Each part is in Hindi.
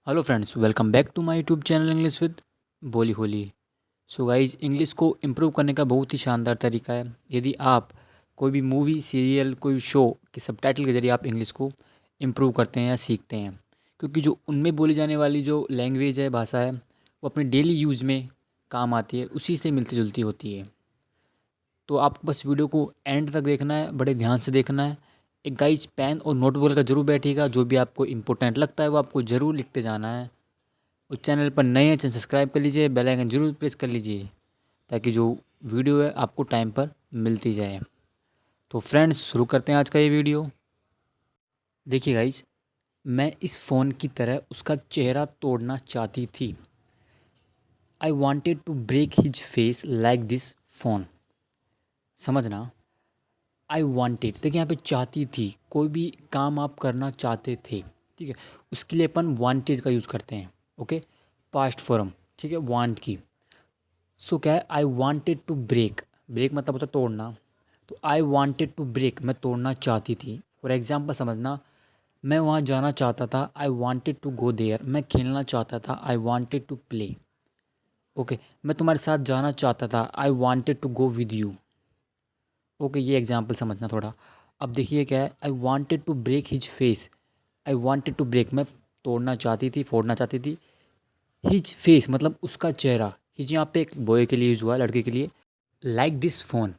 Hello friends, welcome back to my YouTube channel English with बोली होली। सो गाइज, इंग्लिश को इम्प्रूव करने का बहुत ही शानदार तरीका है। यदि आप कोई भी मूवी, सीरियल, कोई शो के सबटाइटल के जरिए आप इंग्लिश को इम्प्रूव करते हैं या सीखते हैं, क्योंकि जो उनमें बोली जाने वाली जो लैंग्वेज है, भाषा है, वो अपने डेली यूज़ में काम आती है, उसी से मिलती जुलती होती है। तो आपको बस वीडियो को एंड तक देखना है, बड़े ध्यान से देखना है। एक गाइज पेन और नोटबुक का जरूर बैठिएगा, जो भी आपको इम्पोर्टेंट लगता है वो आपको ज़रूर लिखते जाना है। उस चैनल पर नए हैं, चैनल सब्सक्राइब कर लीजिए, बेल आइकन जरूर प्रेस कर लीजिए, ताकि जो वीडियो है आपको टाइम पर मिलती जाए। तो फ्रेंड्स, शुरू करते हैं आज का ये वीडियो। देखिए गाइज, मैं इस फ़ोन की तरह उसका चेहरा तोड़ना चाहती थी। I wanted to break his face like this phone. समझना, आई वॉन्टेड, देखिए यहाँ पे चाहती थी, कोई भी काम आप करना चाहते थे, ठीक है, उसके लिए अपन वांटेड का यूज़ करते हैं। ओके, पास्ट फॉर्म, ठीक है, वांट की। सो क्या है, I wanted to break, break मतलब होता है तोड़ना। तो आई वॉन्टेड टू ब्रेक, मैं तोड़ना चाहती थी। फॉर एग्जाम्पल समझना, मैं वहाँ जाना चाहता था, I wanted to go there, मैं खेलना चाहता था, I wanted to play. Okay, मैं तुम्हारे साथ जाना चाहता था, I wanted to go with you. Okay, ये एग्जाम्पल समझना थोड़ा। अब देखिए क्या है, I wanted to break his face, I wanted to break, मैं तोड़ना चाहती थी, फोड़ना चाहती थी। हिज फेस मतलब उसका चेहरा, हिज यहाँ पे एक बॉय के लिए यूज हुआ है, लड़के के लिए। Like this phone,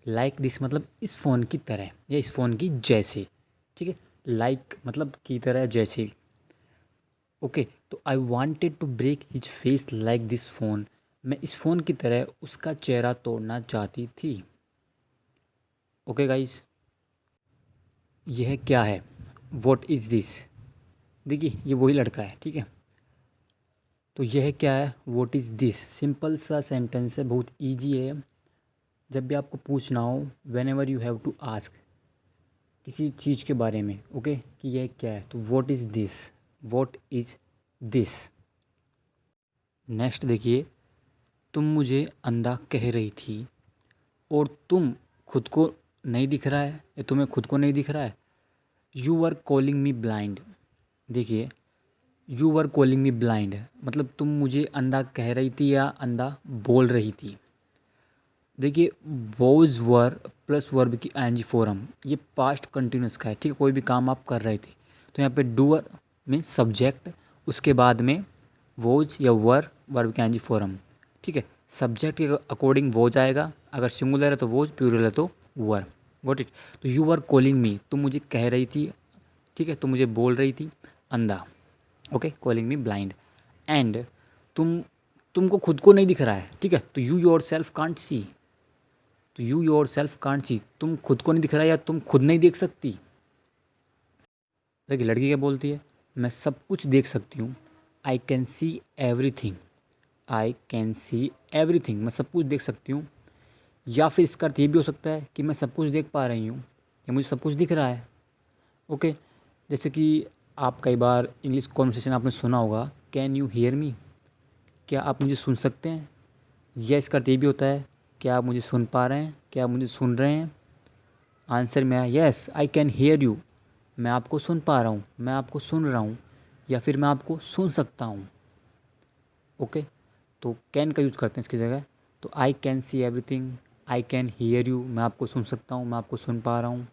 like this मतलब इस फ़ोन की तरह या इस फ़ोन की जैसे, ठीक है। लाइक मतलब की तरह, जैसे। ओके, तो I wanted to break his face like this phone, मैं इस फ़ोन की तरह उसका चेहरा तोड़ना चाहती थी। ओके गाइस, यह क्या है, वॉट इज़ दिस। देखिए ये वही लड़का है, ठीक है। तो यह क्या है, वॉट इज़ दिस, सिंपल सा सेंटेंस है, बहुत ईजी है। जब भी आपको पूछना हो, whenever you have to ask किसी चीज़ के बारे में, ओके, कि यह क्या है, तो what is this, what is this. Next देखिए, तुम मुझे अंधा कह रही थी और तुम खुद को नहीं दिख रहा है, या तुम्हें खुद को नहीं दिख रहा है। You are calling me blind. देखिए, you are calling me blind मतलब तुम मुझे अंधा कह रही थी या अंधा बोल रही थी। देखिए, वोज वर प्लस वर्ब की आईएनजी फॉर्म, ये पास्ट कंटिन्यूस का है, ठीक है। कोई भी काम आप कर रहे थे, तो यहाँ पे डूअर मीन्स सब्जेक्ट, उसके बाद में वोज या वर, वर्ब की आईएनजी फॉर्म, ठीक है। सब्जेक्ट के अकॉर्डिंग वोज आएगा, अगर सिंगुलर है तो वोज, प्लूरल है तो वर। Got it. तो यू आर कॉलिंग मी, तुम मुझे कह रही थी, ठीक है, तुम मुझे बोल रही थी अंधा। Okay, calling me blind. And तुमको खुद को नहीं दिख रहा है, ठीक है, तो you yourself can't see, तो you yourself can't see, तुम खुद को नहीं दिख रहा है या तुम खुद नहीं देख सकती। देखिए लड़की क्या बोलती है, मैं सब कुछ देख सकती हूँ। I can see everything, I can see everything, मैं सब कुछ देख सकती हूँ। या फिर इसका अर्थ ये भी हो सकता है कि मैं सब कुछ देख पा रही हूँ, या मुझे सब कुछ दिख रहा है। ओके, जैसे कि आप कई बार इंग्लिश कॉन्वर्सेशन आपने सुना होगा, कैन यू हियर मी, क्या आप मुझे सुन सकते हैं। या इसका अर्थ ये भी होता है, क्या आप मुझे सुन पा रहे हैं, क्या आप मुझे सुन रहे हैं। आंसर में आया yes I can hear you, मैं आपको सुन पा रहा हूँ, मैं आपको सुन रहा हूँ, या फिर मैं आपको सुन सकता हूँ। ओके, तो कैन का यूज़ करते हैं इसकी जगह। तो I can see everything, I can hear you, मैं आपको सुन सकता हूँ, मैं आपको सुन पा रहा हूँ।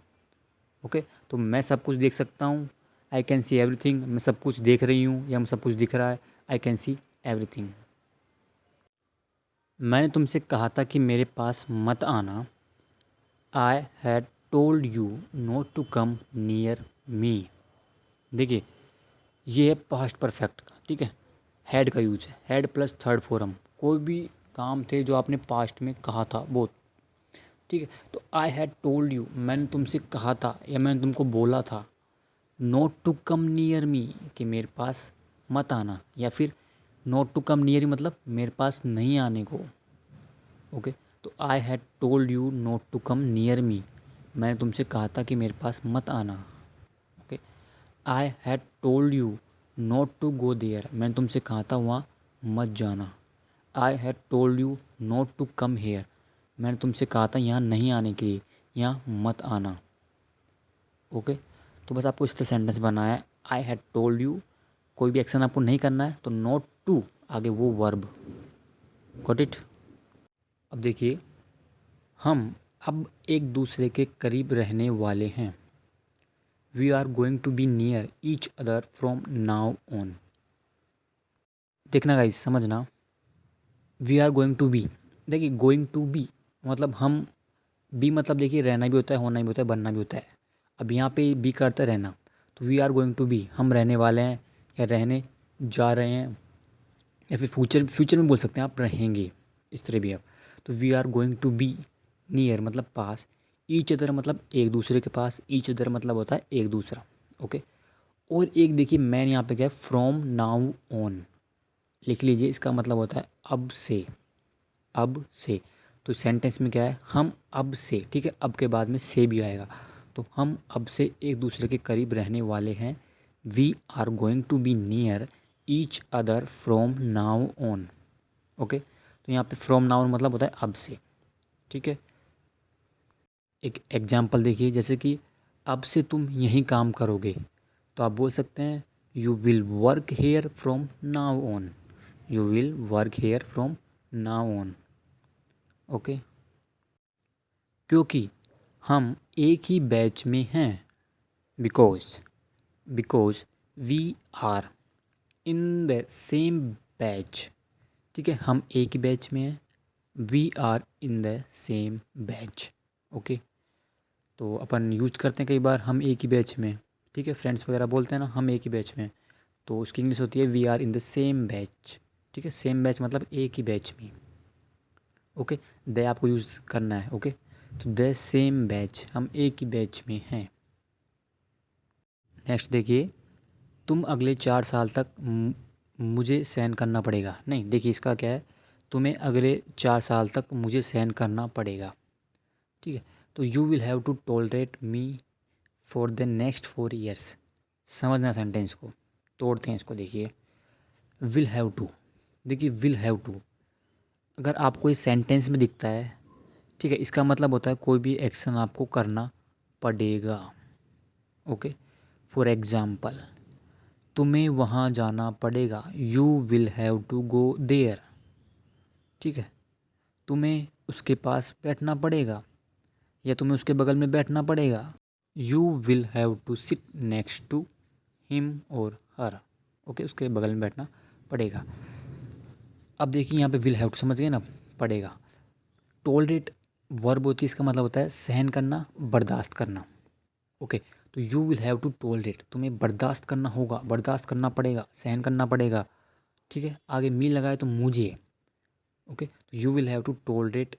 ओके, तो मैं सब कुछ देख सकता हूँ, आई कैन सी एवरीथिंग, मैं सब कुछ देख रही हूँ या मैं सब कुछ दिख रहा है, आई कैन सी एवरीथिंग। मैंने तुमसे कहा था कि मेरे पास मत आना। I had told you not to come near me. देखिए, ये है पास्ट परफेक्ट का, ठीक है। हैड का यूज है, हैड प्लस थर्ड फॉर्म, कोई भी काम थे जो आपने पास्ट में कहा था वो, ठीक है। तो आई हैड टोल्ड यू, मैंने तुमसे कहा था या मैंने तुमको बोला था। Not to come near me, कि मेरे पास मत आना, या फिर नॉट टू कम नियर मतलब मेरे पास नहीं आने को। ओके, तो I had told you not to come near me, मैंने तुमसे कहा था कि मेरे पास मत आना। Okay, I had told you not to go there, मैंने तुमसे कहा था वहाँ मत जाना। I had told you not to come here, मैंने तुमसे कहा था यहाँ नहीं आने के लिए, यहाँ मत आना। ओके, तो बस आपको इस तरह सेंटेंस बनाना है। आई हैड टोल्ड यू कोई भी एक्शन आपको नहीं करना है तो नॉट टू आगे वो वर्ब। Got it. अब देखिए, हम अब एक दूसरे के करीब रहने वाले हैं। We are going to be near each other from now on. देखना गाइस, समझना। We are going to be, देखिए गोइंग टू बी मतलब हम, बी मतलब देखिए रहना भी होता है, होना भी होता है, बनना भी होता है। अब यहाँ पे बी का अर्थ है रहना, तो we are going to be हम रहने वाले हैं या रहने जा रहे हैं, या फिर फ्यूचर में बोल सकते हैं आप रहेंगे, इस तरह भी आप। तो we are going to be near मतलब पास, ईच अदर मतलब एक दूसरे के पास, ईच अदर मतलब होता है एक दूसरा। ओके। और एक देखिए मैंने यहाँ पे क्या है, फ्रॉम नाउ ऑन लिख लीजिए, इसका मतलब होता है अब से। अब से, तो सेंटेंस में क्या है, हम अब से, ठीक है, अब के बाद में से भी आएगा, तो हम अब से एक दूसरे के करीब रहने वाले हैं। We are going to be near each other from now on. Okay, तो यहाँ पे फ्रॉम नाउ मतलब होता है अब से, ठीक है। एक एग्जाम्पल देखिए, जैसे कि अब से तुम यहीं काम करोगे, तो आप बोल सकते हैं you will work here from now on. You will work here from now on. Okay, क्योंकि हम एक ही बैच में हैं। Because, because we are in the same batch, ठीक है, हम एक ही बैच में हैं। We are in the same batch. Okay, तो अपन यूज करते हैं कई बार हम एक ही बैच में, ठीक है, फ्रेंड्स वगैरह बोलते हैं ना हम एक ही बैच में, तो उसकी इंग्लिश होती है we are in the same batch. ठीक है, सेम बैच मतलब एक ही बैच में। ओके, द आपको यूज़ करना है। ओके, तो द सेम बैच, हम एक ही बैच में हैं। नेक्स्ट देखिए, तुम अगले 4 साल तक मुझे सहन करना पड़ेगा। नहीं, देखिए इसका क्या है, तुम्हें अगले 4 साल तक मुझे सहन करना पड़ेगा, ठीक है। तो you will have to tolerate me for the next 4 years। समझना सेंटेंस को, तोड़ते हैं इसको। देखिए विल हैव टू, देखिए विल हैव टू अगर आपको इस सेंटेंस में दिखता है, ठीक है, इसका मतलब होता है कोई भी एक्शन आपको करना पड़ेगा। ओके, फॉर एग्ज़ाम्पल तुम्हें वहाँ जाना पड़ेगा, you will have to go there, ठीक है। तुम्हें उसके पास बैठना पड़ेगा या तुम्हें उसके बगल में बैठना पड़ेगा, you will have to sit next to him और हर। ओके, उसके बगल में बैठना पड़ेगा। अब देखिए यहाँ पे विल हैव टू समझ गए ना, पड़ेगा। टॉलरेट वर्ब होती है, इसका मतलब होता है सहन करना, बर्दाश्त करना। ओके, तो you will have to tolerate, तुम्हें बर्दाश्त करना होगा, बर्दाश्त करना पड़ेगा, सहन करना पड़ेगा, ठीक है। आगे मी लगाए तो मुझे। ओके, तो you will have to tolerate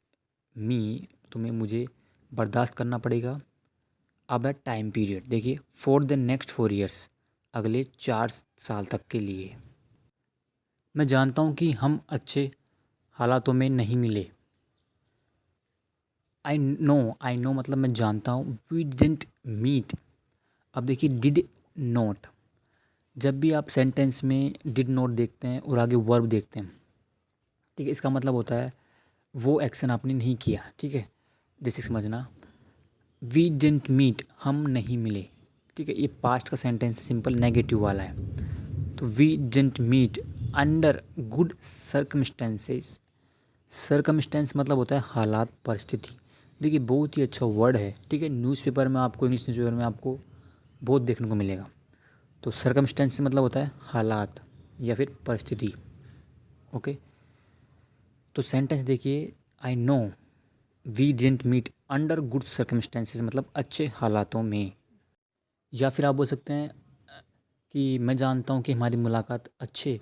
me, तुम्हें मुझे बर्दाश्त करना पड़ेगा। अब है टाइम पीरियड, देखिए फॉर द नेक्स्ट 4 years, अगले 4 साल तक के लिए। मैं जानता हूँ कि हम अच्छे हालातों में नहीं मिले। आई नो मतलब मैं जानता हूँ। वी डिडंट मीट, अब देखिए डिड नॉट, जब भी आप सेंटेंस में डिड नॉट देखते हैं और आगे वर्ब देखते हैं, ठीक है, इसका मतलब होता है वो एक्शन आपने नहीं किया, ठीक है। जैसे समझना, वी डिडंट मीट हम नहीं मिले, ठीक है, ये पास्ट का सेंटेंस सिंपल नेगेटिव वाला है। तो we didn't meet under good circumstances. Circumstance मतलब होता है हालात, परिस्थिति। देखिए बहुत ही अच्छा वर्ड है, ठीक है, न्यूज़पेपर में आपको, इंग्लिश न्यूज़पेपर में आपको बहुत देखने को मिलेगा। तो सर्कमस्टेंस मतलब होता है हालात या फिर परिस्थिति। ओके, तो सेंटेंस देखिए, I know we didn't meet under good circumstances मतलब अच्छे हालातों में। या फिर आप बोल सकते हैं कि मैं जानता हूँ कि हमारी मुलाकात अच्छे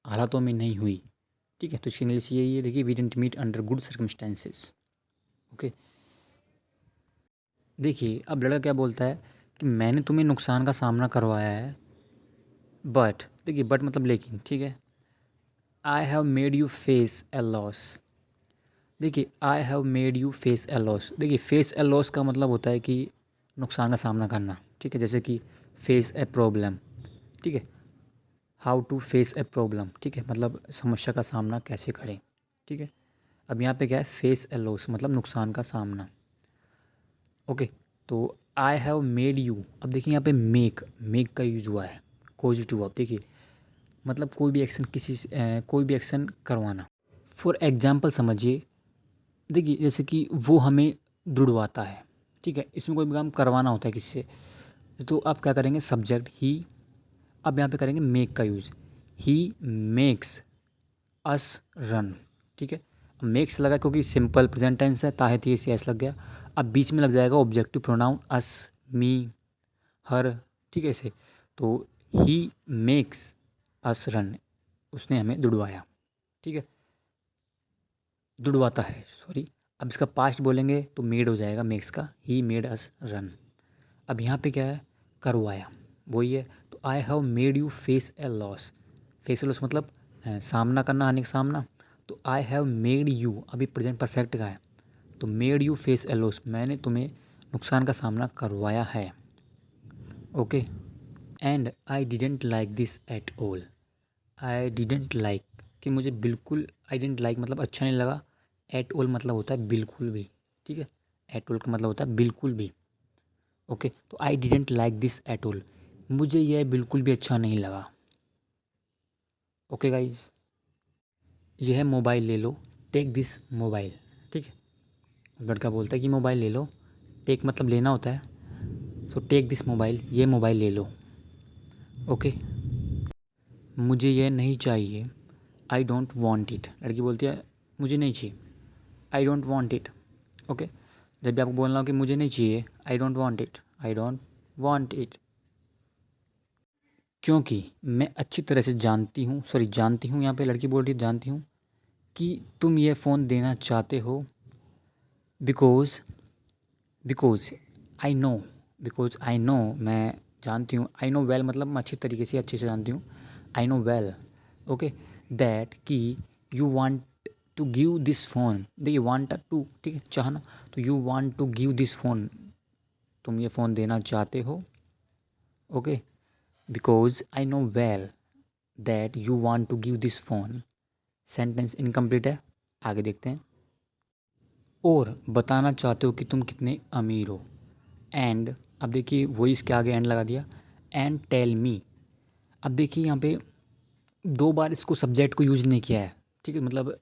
हालातों में नहीं हुई, ठीक है। तो इसकी इंग्लिश यही है, देखिए we didn't meet under good circumstances. Okay, देखिए अब लड़का क्या बोलता है कि मैंने तुम्हें नुकसान का सामना करवाया है, बट, देखिए बट मतलब लेकिन, ठीक है, I have made you face a loss. देखिए I have made you face a loss, देखिए फेस ए लॉस का मतलब होता है कि नुकसान का सामना करना, ठीक है, जैसे कि फेस ए प्रॉब्लम, ठीक है, how to face a problem, ठीक है, मतलब समस्या का सामना कैसे करें, ठीक है। अब यहाँ पे क्या है, फेस ए लॉस मतलब नुकसान का सामना। ओके, तो आई हैव मेड यू, अब देखिए यहाँ पे मेक, मेक का यूज हुआ है पॉजिटिव। अब देखिए मतलब कोई भी एक्शन करवाना। फॉर एग्जाम्पल समझिए, देखिए जैसे कि वो हमें दुड़वाता है, ठीक है, इसमें कोई भी काम करवाना होता है किसी से, तो आप क्या करेंगे, सब्जेक्ट ही। अब यहाँ पे करेंगे मेक का use, he makes us run, ठीक है। अब मेक्स लगा क्योंकि सिंपल प्रेजेंट टेंस है, ताहे थे से एस लग गया। अब बीच में लग जाएगा ऑब्जेक्टिव प्रोनाउन अस, मी, हर, ठीक है ऐसे। तो ही मेक्स अस रन, उसने हमें दुड़वाया, ठीक है, दुड़वाता है, सॉरी। अब इसका पास्ट बोलेंगे तो मेड हो जाएगा मेक्स का, ही मेड अस रन। अब यहाँ पे क्या है, करवाया, वही है। तो आई have made you face a loss, face a loss मतलब सामना करना, हानि का सामना। तो आई हैव मेड यू, अभी प्रेजेंट परफेक्ट का है, तो made you face a loss, मैंने तुम्हें नुकसान का सामना करवाया है, okay. And I didn't like this at all, I didn't like कि मुझे बिल्कुल, आई डिडेंट लाइक मतलब अच्छा नहीं लगा, एट ऑल मतलब होता है बिल्कुल भी, ठीक है, एट ऑल का मतलब होता है बिल्कुल भी, ओके। तो I didn't like this at all, मुझे यह बिल्कुल भी अच्छा नहीं लगा, ओके गाइज। यह मोबाइल ले लो, टेक दिस मोबाइल, ठीक है। लड़का बोलता है कि मोबाइल ले लो, टेक मतलब लेना होता है, तो टेक दिस मोबाइल, ये मोबाइल ले लो, ओके। मुझे यह नहीं चाहिए, आई डोंट वॉन्ट इट, लड़की बोलती है मुझे नहीं चाहिए, I don't want it, okay. जब भी आपको बोलना हो कि मुझे नहीं चाहिए, I don't want it, I don't want it, क्योंकि मैं अच्छी तरह से जानती हूँ, यहाँ पे लड़की बोल रही है जानती हूँ कि तुम ये फ़ोन देना चाहते हो, because because I know, because I know, मैं जानती हूँ, आई नो वेल मतलब मैं अच्छे से जानती हूँ, I know well, okay, that कि you want to give this phone, देखिए वांट टू, ठीक है, चाहना, तो you want to give this phone, तुम ये फ़ोन देना चाहते हो, okay, because I know well that you want to give this phone, sentence incomplete है, आगे देखते हैं। और बताना चाहते हो कि तुम कितने अमीर हो, एंड, अब देखिए वही इसके आगे एंड लगा दिया, एंड टेल मी। अब देखिए यहाँ पे दो बार इसको सब्जेक्ट को यूज़ नहीं किया है, ठीक है, मतलब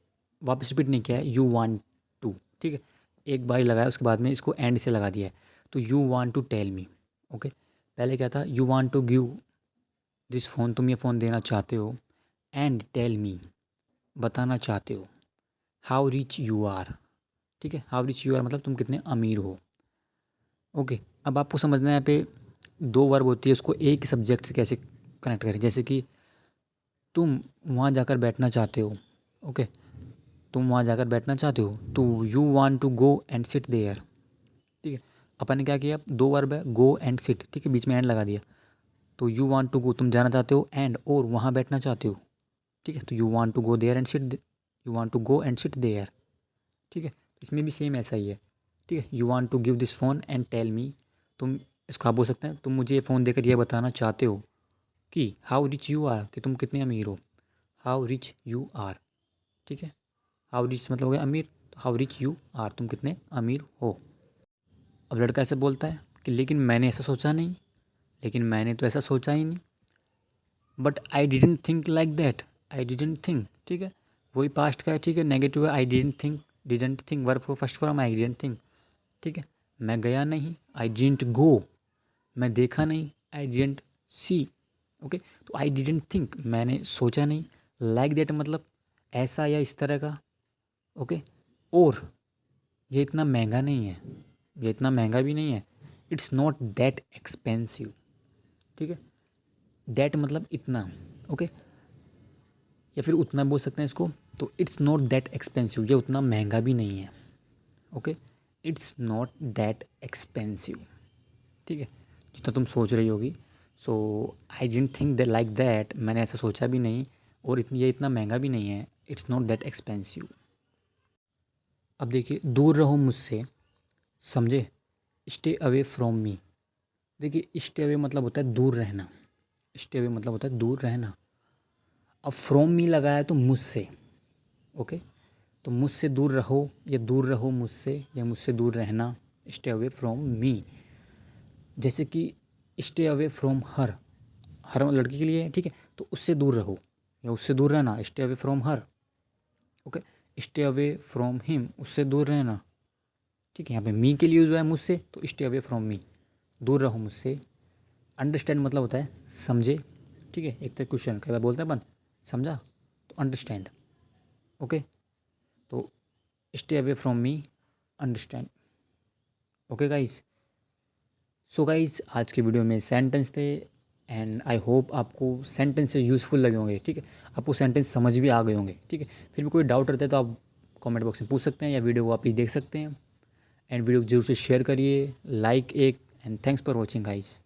वापस रिपीट नहीं किया है, यू वांट टू, ठीक है, एक बार ही लगाया, उसके बाद में इसको एंड से लगा दिया है, तो you want to tell me, okay. पहले क्या था, you want to give this phone, तुम ये फ़ोन देना चाहते हो, एंड टेल मी, बताना चाहते हो, हाउ रिच यू आर, ठीक है, हाउ रिच यू आर मतलब तुम कितने अमीर हो, ओके। अब आपको समझना है यहाँ पे दो वर्ब होती है, उसको एक ही सब्जेक्ट से कैसे कनेक्ट करें, जैसे कि तुम वहाँ जाकर बैठना चाहते हो, ओके, तुम वहाँ जाकर बैठना चाहते हो, तो you want to go and sit there, ठीक है। अपन ने क्या किया, दो वर्ब है, गो एंड सिट, ठीक है, बीच में एंड लगा दिया, तो यू वांट टू गो तुम जाना चाहते हो, एंड और वहाँ बैठना चाहते हो, ठीक है, तो you want to go there and sit, you want to go and sit there, ठीक है। इसमें भी सेम ऐसा ही है, ठीक है, you want to give this phone and tell me, तुम इसको आप बोल सकते हैं तुम मुझे ये फ़ोन देकर यह बताना चाहते हो कि हाउ रिच यू आर, कि तुम कितने अमीर हो, हाउ रिच यू आर, ठीक है, हाउ रिच मतलब हो गया अमीर, तो हाउ रिच यू आर, तुम कितने अमीर हो। अब लड़का ऐसे बोलता है कि लेकिन मैंने ऐसा सोचा नहीं, लेकिन मैंने तो ऐसा सोचा ही नहीं, but I didn't think like that, I didn't think, ठीक है, वही पास्ट का है, ठीक है, नेगेटिव है, आई डिडेंट थिंक वर्ब को first form, I didn't think, ठीक है। मैं गया नहीं, आई डिडेंट गो, मैं देखा नहीं, आई डिडेंट सी, ओके। तो आई डिडेंट थिंक मैंने सोचा नहीं, लाइक दैट मतलब ऐसा या इस तरह का, ओके। और ये इतना महंगा नहीं है, ये इतना महंगा भी नहीं है, इट्स नॉट दैट एक्सपेंसिव, ठीक है, दैट मतलब इतना, ओके, या फिर उतना बोल सकते हैं इसको, तो इट्स नॉट दैट एक्सपेंसिव, ये उतना महंगा भी नहीं है, okay, it's not that expensive, ठीक है, जितना तुम सोच रही होगी। So I didn't think that like that, मैंने ऐसा सोचा भी नहीं, और ये इतना महंगा भी नहीं है, इट्स नॉट दैट एक्सपेंसिव। अब देखिए दूर रहो मुझसे, समझे, स्टे अवे फ्रॉम मी, देखिए स्टे अवे मतलब होता है दूर रहना, स्टे अवे मतलब होता है दूर रहना। अब फ्रॉम मी लगाया तो मुझसे, ओके, तो मुझसे दूर रहो या दूर रहो मुझसे या मुझसे दूर रहना, स्टे अवे फ्रॉम मी। जैसे कि स्टे अवे फ्रॉम हर, हर लड़की के लिए है, ठीक है, तो उससे दूर रहो, या उससे दूर रहना, stay away from her. Okay, stay away from him, उससे दूर रहना। ठीक है, यहाँ पे मी के लिए यूज हुआ है मुझसे, तो स्टे अवे फ्रॉम मी, दूर रहो मुझसे। अंडरस्टैंड मतलब होता है समझे। ठीक है, एक तरह क्वेश्चन कई बार बोलते हैं अपन, समझा, तो अंडरस्टैंड। ओके, तो stay away from me, understand. Okay guys, so guys आज के वीडियो में सेंटेंस थे एंड आई होप आपको सेंटेंस यूज़फुल लगे होंगे। ठीक है, आपको सेंटेंस समझ भी आ गए होंगे। ठीक है, फिर भी कोई डाउट रहता है तो आप कमेंट बॉक्स में पूछ सकते हैं या वीडियो वापस देख सकते हैं। एंड वीडियो को जरूर से शेयर करिए, लाइक एक, and thanks for watching guys.